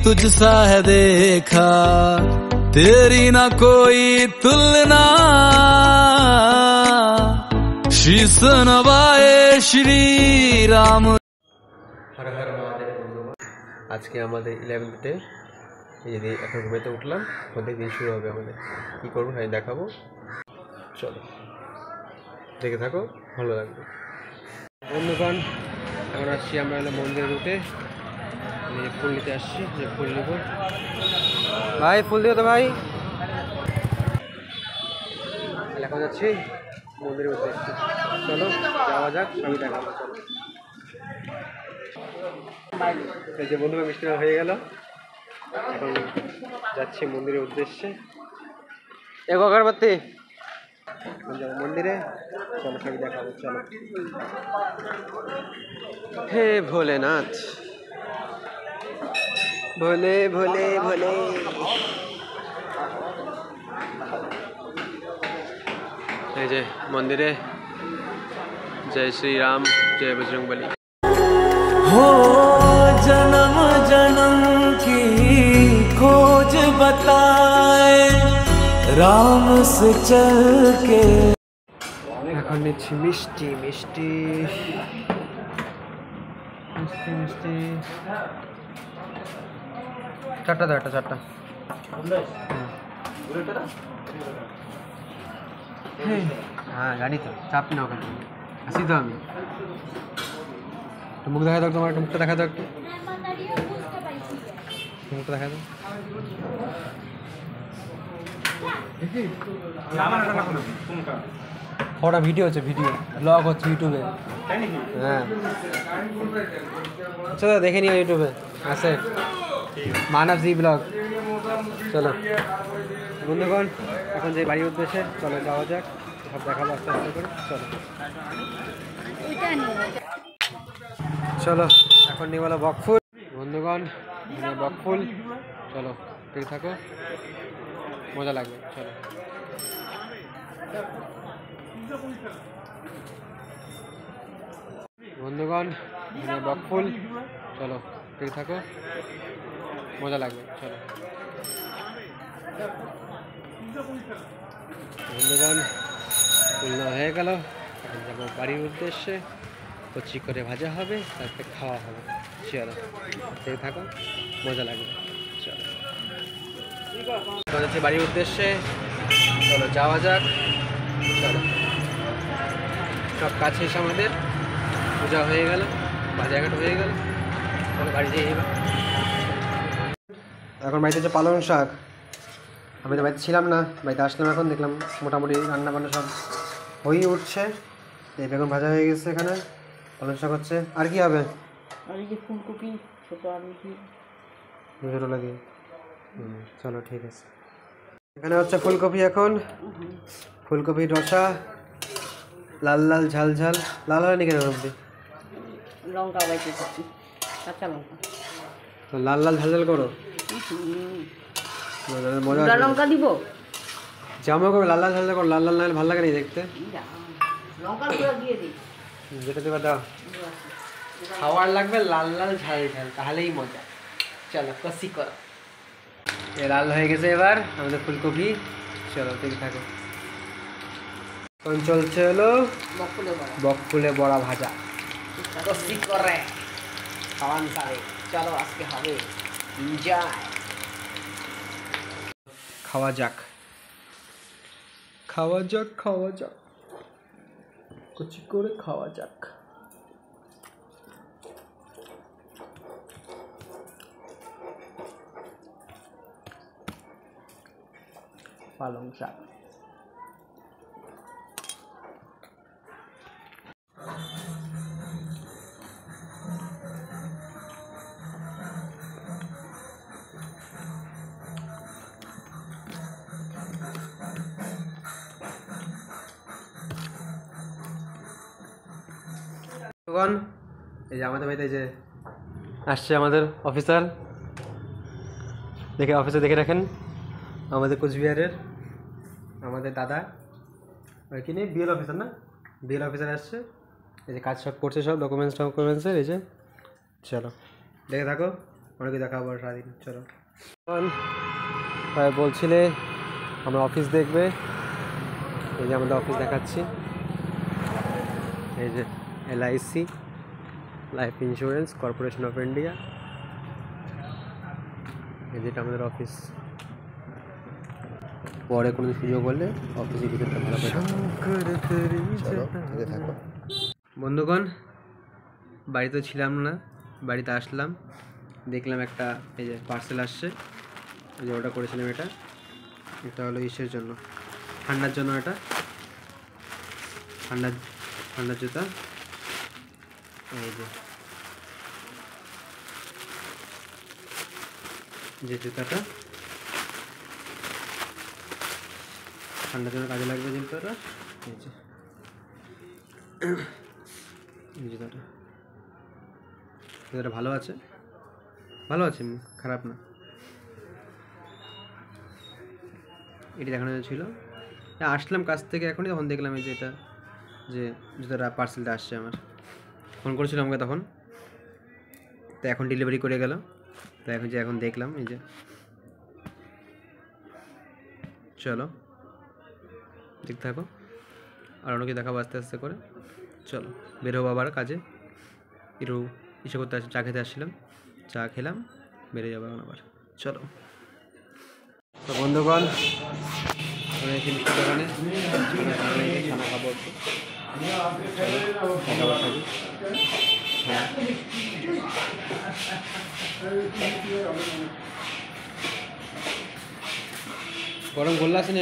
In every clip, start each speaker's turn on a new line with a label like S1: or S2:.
S1: तुझसा है देखा, तेरी ना कोई तुलना। शीस नवाए श्री राम।
S2: हर हर महादेव। आज के हमारे 11th डे। ये এখন ঘুমাতে উঠলাম, প্রত্যেক দিন শুরু হবে আমাদের। কী করবো আমি দেখাবো, চলো দেখে থাকো, ভালো লাগবে। বন্ধুগণ, এখন আসছি আমরা হলো মন্দিরের রুটে, ফুল নিতে আসছি, যে ফুল নেব। ভাই ফুল দিও তো ভাই। এখন যাচ্ছি মন্দিরের উদ্দেশ্যে, চলো যাওয়া যাক, সবই দেখাবো। চলো, এই যে বন্ধুরা মিষ্টি হয়ে গেল, এখন যাচ্ছি মন্দিরের উদ্দেশ্যে। এক অগরবাতি যাবো মন্দিরে, চলো সবই দেখাবো। চলো। হে ভোলেনাথ, ভোলে ভোলে ভোলে। এই যে মন্দিরে, জয় শ্রী রাম, জয় বজরংবলী।
S1: हो जन्म जन्म की खोज बताए, राम से चल के।
S2: এখন নিচ্ছি মিষ্টি মিষ্টি মিষ্টি মিষ্টি। চারটা দাও, একটা চারটা। হ্যাঁ গাড়ি তো, চাপ না ওখানে, আসি তো আমি। মুখ দেখা দাও, তোমার মুখটা দেখা দাও, একটু মুখটা দেখা দাও। ওটা ভিডিও হচ্ছে, ভিডিও ব্লগ হচ্ছে ইউটিউবে। হ্যাঁ চলো দেখে নিও, ইউটিউবে আছে মানব জি ব্লগ। চলো বন্ধুগণ, এখন যে বাড়ির উদ্দেশ্যে, চলো যাওয়া যাক, সব দেখাবো আস্তে আস্তে করে। চলো চলো, এখন নিয়ে বলো বকফুল। বন্ধুগণ বকফুল, চলো ঠিক থাকো, মজা লাগবে। চলো বন্ধুগণ বকফুল, চলো ঠিক থাকো, মজা লাগবে। চলো বন্ধুগণ, ফুল নেওয়া হয়ে গেল, এখন যাবো বাড়ির উদ্দেশ্যে। কচি করে ভাজা হবে, তারপরে খাওয়া হবে। চলো ঠিক থাকো, মজা লাগবে। চলো যাচ্ছি বাড়ির উদ্দেশ্যে, চলো যাওয়া যাক। চলো, সব কাজ শেষ আমাদের, পূজা হয়ে গেল, বাজারঘাট হয়ে গেল, চলো বাড়ি যেয়ে এবার। এখন বাড়িতে হচ্ছে পালং শাক। আমি তো বাড়িতে ছিলাম না, বাড়িতে আসলাম, এখন দেখলাম মোটামুটি রান্না বান্না সব হয়েই উঠছে। এই বেগুন ভাজা হয়ে গেছে, এখানে পালং শাক হচ্ছে। আর কি হবে?
S3: আর এই যে ফুলকপি, ছোটো আলু দিয়ে,
S2: ছোটো লাগিয়ে। চলো ঠিক আছে। এখানে হচ্ছে ফুলকপি, এখন ফুলকপি রসা, লাল লাল ঝাল ঝাল। লাল হয়নি কেন অবধি?
S3: লঙ্কা বাইতে দিচ্ছি, কাঁচা লঙ্কা।
S2: তো লাল লাল ঝাল ঝাল করো, মজা।
S3: লঙ্কা দিব,
S2: জামা করো লাল লাল ঝাল ঝাল করো, লাল লাল না হলে ভালো লাগে না দেখতে।
S3: লঙ্কার গুঁড়া দিয়ে দিই,
S2: যেটা দেবা দাও। খাওয়ার লাগবে লাল লাল ঝাল ঝাল, তাহলেই মজা। চলো কষি করো। লাল হয়ে গেছে এবার আমাদের ফুলকপি। চলো দেখে থাকো। এখন চলছে হলো বকফুলে বড়া ভাজা, কষি করে খাওয়ান খাবে। চলো আজকে হবে এনজয়, খাওয়া যাক খাওয়া যাক খাওয়া যাক, কচি করে খাওয়া যাক। পালং শাক। এই যে আমাদের বাড়িতে যে আসছে আমাদের অফিসার, দেখে অফিসার দেখে রাখেন, আমাদের কোচবিহারের আমাদের দাদা, আর কি নেই বিএল অফিসার না, বিএল অফিসার আসছে। এই যে কাজ সব করছে, সব ডকুমেন্টসের। এই যে চলো দেখে থাকো, অনেকে দেখাবো সারাদিন। চলো ভাই বলছিলে আমরা অফিস দেখবে, এই যে আমাদের অফিস দেখাচ্ছি, এই যে LIC life insurance corporation of India, এই যেটা আমাদের অফিস। পরে কোনো সুযোগ হলে অফিসের ভিতরটা ভালো করে থাকো। বন্ধুগণ বাড়িতে ছিলাম না, বাড়িতে আসলাম, দেখলাম একটা এই যে পার্সেল আসছে, এই যে অর্ডার করেছিলাম, এটা হলো ইসের জন্য, ঠান্ডার জন্য, এটা ঠান্ডার জুতা। এই যে জুতাটা ঠান্ডার জন্য কাজে লাগবে, জুতাটা এই যে জুতাটা ভালো আছে, খারাপ না। এটি দেখানো ছিল, আসলাম কাছ থেকে এখনই, তখন দেখলাম এই যে এটা যে জুতাটা পার্সেলটা আসছে, আমার ফোন করেছিল আমাকে তখন, তো এখন ডেলিভারি করে গেল। তো এখন দেখলাম এই যে, চলো দেখতে থাকো, আর অনেকে দেখাবো আস্তে আস্তে করে। চলো বের হবো আবার কাজে, একটু ইসে করতে চা খেতে আসছিলাম, চা খেলাম, বেরিয়ে যাবো এখন আবার। চলো তো বন্ধুগণ দোকানে খানা খাবো একটু, গরম গোল্লা আছে না?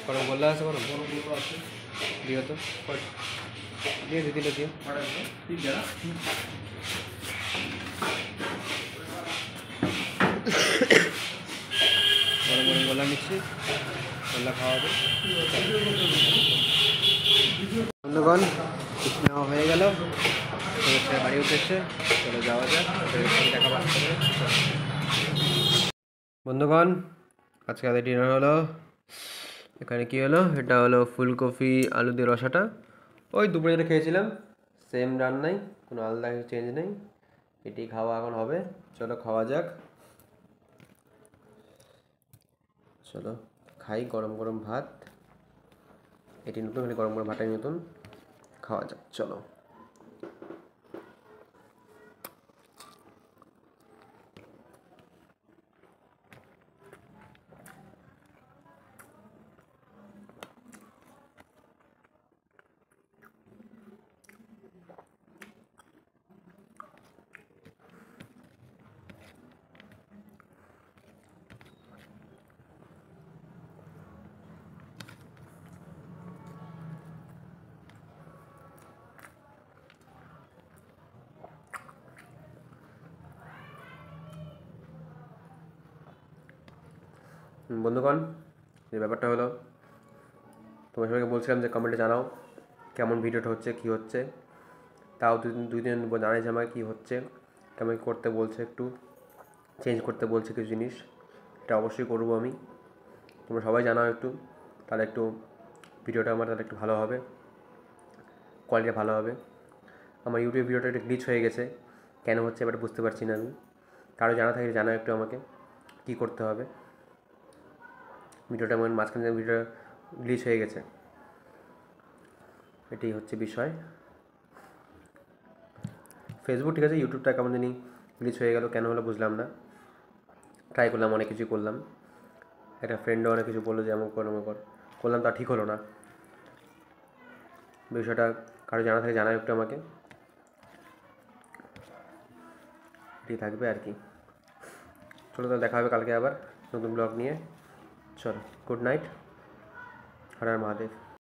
S2: গরম গোল্লা আছে, গরম দিও তো, দিয়ে দিলে দিও। গরম গোল্লা নিচ্ছি, গোল্লা খাওয়া হবে। বন্ধুগণ নেওয়া হয়ে গেল, বাড়ি উঠেছে, চলে যাওয়া যাক, দেখা পাচ্ছে। বন্ধুগণ আজকে আমাদের ডিনার হলো, এখানে কী হলো, এটা হলো ফুলকপি আলু দিয়ে রসাটা, ওই দুপুরে যেটা খেয়েছিলাম সেম রান্নাই, কোনো আলাদা চেঞ্জ নেই, এটি খাওয়া এখন হবে। চলো খাওয়া যাক, চলো খাই গরম গরম ভাত, এটি নতুন, গরম গরম ভাতটাই নতুন, খাওয়া যাক চলো। বন্ধুগণ যে ব্যাপারটা হলো, তোমার সবাইকে বলছিলাম যে কমেন্টে জানাও কেমন ভিডিওটা হচ্ছে, কী হচ্ছে, তাও দুই দিন জানাইছে আমাকে কী হচ্ছে, কেমন করতে বলছে, একটু চেঞ্জ করতে বলছে কিছু জিনিস, এটা অবশ্যই করবো আমি। তোমরা সবাই জানাও একটু, তাহলে একটু ভিডিওটা আমার তাহলে একটু ভালো হবে, কোয়ালিটি ভালো হবে। আমার ইউটিউব ভিডিওটা একটু গ্লিচ হয়ে গেছে, কেন হচ্ছে এবার বুঝতে পারছি না আমি, কারো জানা থাকলে জানাও একটু আমাকে কী করতে হবে। ভিডিওটা আমার মাঝখানে ভিডিও গ্লিচ হয়ে গেছে, এটাই হচ্ছে বিষয়। ফেসবুক ঠিক আছে, ইউটিউবটা কেমন জানি গ্লিচ হয়ে গেল, কেন হলো বুঝলাম না। ট্রাই করলাম, অনেক কিছু করলাম, একটা ফ্রেন্ডও অনেক কিছু বললো যে এমন কর, করলাম, তা ঠিক হলো না। বিষয়টা কারো জানা থাকে জানাই একটু আমাকে, এটাই থাকবে আর কি। চলো তাহলে দেখা হবে কালকে আবার নতুন ব্লগ নিয়ে। চলো গুড নাইট, হর হর মহাদেব।